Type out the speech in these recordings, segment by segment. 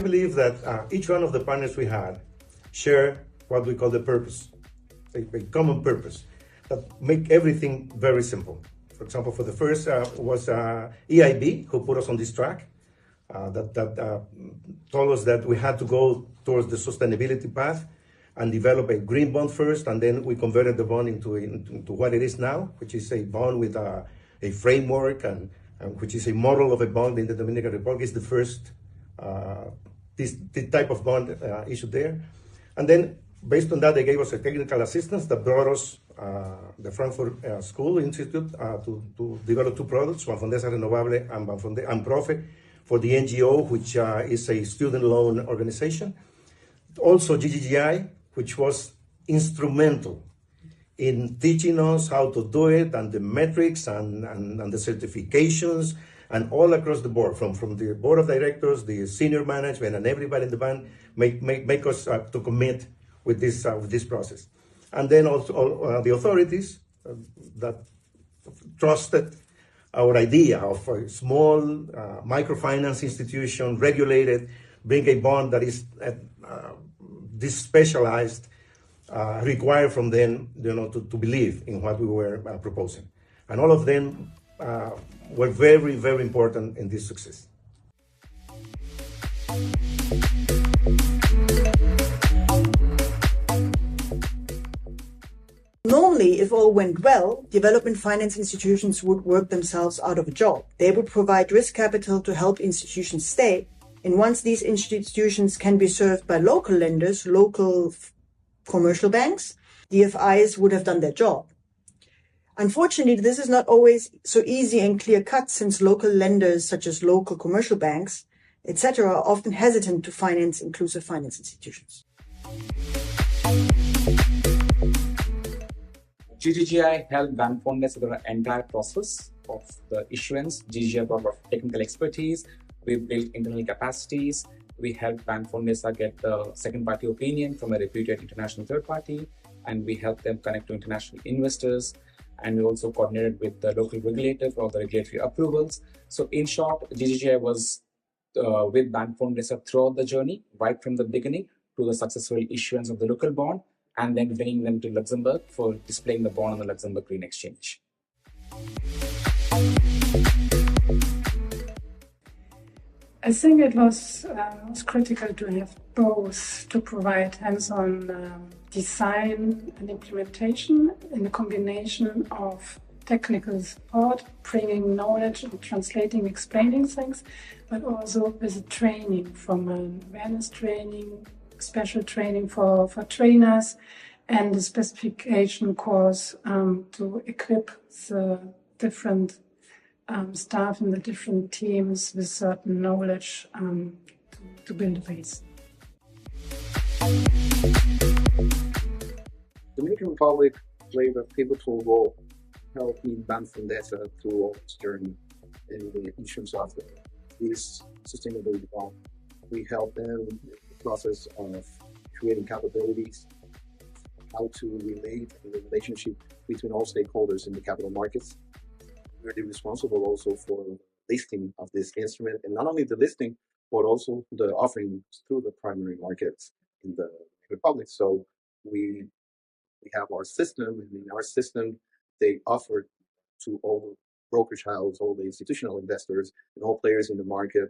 believe that each one of the partners we had share what we call the purpose, a common purpose that make everything very simple. For example, for the first was EIB, who put us on this track, that told us that we had to go towards the sustainability path and develop a green bond first, and then we converted the bond into what it is now, which is a bond with a framework and which is a model of a bond in the Dominican Republic. It's the first this type of bond issued there. And then based on that, they gave us a technical assistance that brought us the Frankfurt School Institute to develop two products, BANFONDESA Renovable and Profe, for the NGO, which is a student loan organization. Also GGGI, which was instrumental in teaching us how to do it, and the metrics and the certifications, and all across the board, from the board of directors, the senior management, and everybody in the band make us to commit with this process. And then also the authorities that trusted our idea of a small microfinance institution, regulated, bring a bond that is this specialized, required from them, to believe in what we were proposing. And all of them were very, very important in this success. Normally, if all went well, development finance institutions would work themselves out of a job. They would provide risk capital to help institutions stay. And once these institutions can be served by local lenders, local commercial banks, DFIs would have done their job. Unfortunately, this is not always so easy and clear-cut, since local lenders, such as local commercial banks, etc., are often hesitant to finance inclusive finance institutions. GGGI helped BANFONDESA through the entire process of the issuance. GGGI brought our technical expertise. We built internal capacities. We helped BANFONDESA get the second-party opinion from a reputed international third party, and we helped them connect to international investors. And we also coordinated with the local regulator for all the regulatory approvals. So in short, GGGI was with BANFONDESA throughout the journey, right from the beginning to the successful issuance of the local bond, and then bringing them to Luxembourg for displaying the bond on the Luxembourg Green Exchange. I think it was critical to have both, to provide hands-on design and implementation in a combination of technical support, bringing knowledge and translating, explaining things, but also with a training, from awareness training, special training for trainers, and a specification course to equip the different staff in the different teams with certain knowledge to build a base. The Dominican Republic played a pivotal role helping BANFONDESA through all its journey in the issuance of this sustainability bond. We helped them in the process of creating capabilities, how to relate in the relationship between all stakeholders in the capital markets. We're responsible also for listing of this instrument, and not only the listing, but also the offering through the primary markets in the Republic. So we have our system, and in our system, they offer to all the brokerage houses, all the institutional investors, and all players in the market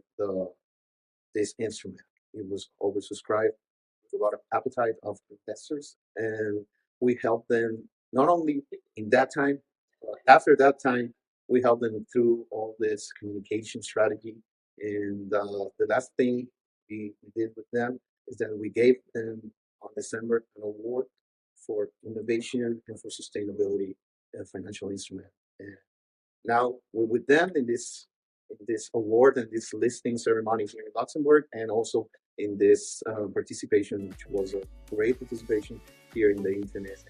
this instrument. It was oversubscribed with a lot of appetite of investors, and we helped them not only in that time, but after that time, we helped them through all this communication strategy. And the last thing we did with them is that we gave them on December an award for innovation and for sustainability and financial instrument. And now we're with them in this award and this listing ceremony here in Luxembourg, and also in this participation, which was a great participation here in the InFiNe.